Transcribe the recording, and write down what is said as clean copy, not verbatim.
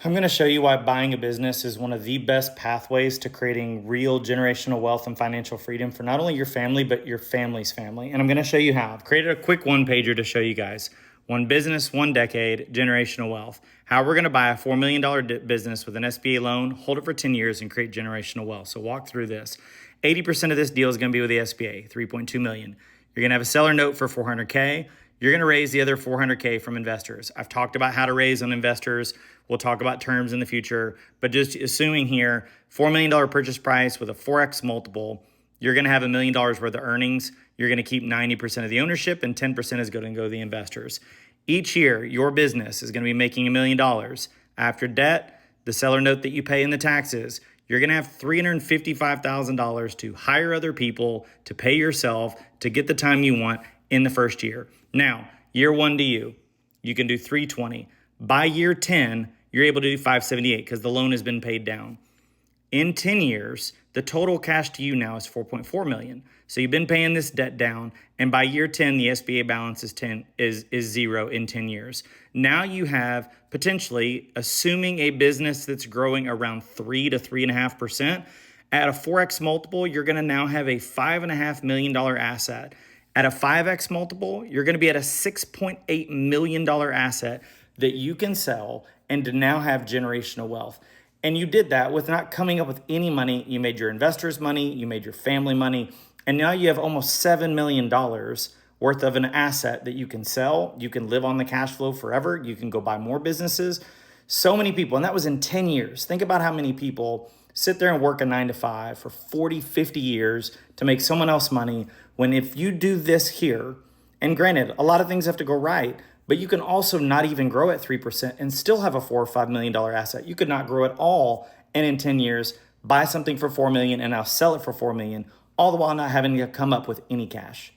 I'm going to show you why buying a business is one of the best pathways to creating real generational wealth and financial freedom for not only your family, but your family's family. And I'm going to show you how. I've created a quick one-pager to show you guys. One business, one decade, generational wealth. How we're going to buy a $4 million business with an SBA loan, hold it for 10 years, and create generational wealth. So walk through this. 80% of this deal is going to be with the SBA, $3.2 million. You're going to have a seller note for $400K. You're going to raise the other $400K from investors. I've talked about how to raise on investors. We'll talk about terms in the future, but just assuming here, $4 million purchase price with a 4X multiple, you're going to have $1 million worth of earnings. You're going to keep 90% of the ownership and 10% is going to go to the investors. Each year, your business is going to be making $1 million. After debt, the seller note that you pay in the taxes, you're going to have $355,000 to hire other people, to pay yourself, to get the time you want in the first year. Now, year one to you can do 320. By year 10, you're able to do 578 because the loan has been paid down. In 10 years, the total cash to you now is 4.4 million. So you've been paying this debt down, and by year 10, the SBA balance is zero in 10 years. Now you have potentially, assuming a business that's growing around 3 to 3.5%, at a 4X multiple, you're going to now have a $5.5 million asset. At a 5X multiple, you're going to be at a $6.8 million asset that you can sell and to now have generational wealth. And you did that with not coming up with any money. You made your investors money, you made your family money, and now you have almost $7 million worth of an asset that you can sell. You can live on the cash flow forever. You can go buy more businesses. So many people, and that was in 10 years. Think about how many people sit there and work a 9 to 5 for 40, 50 years to make someone else money, when if you do this here, and granted, a lot of things have to go right, but you can also not even grow at 3% and still have a $4 or $5 million asset. You could not grow at all, and in 10 years, buy something for $4 million and now sell it for $4 million, all the while not having to come up with any cash.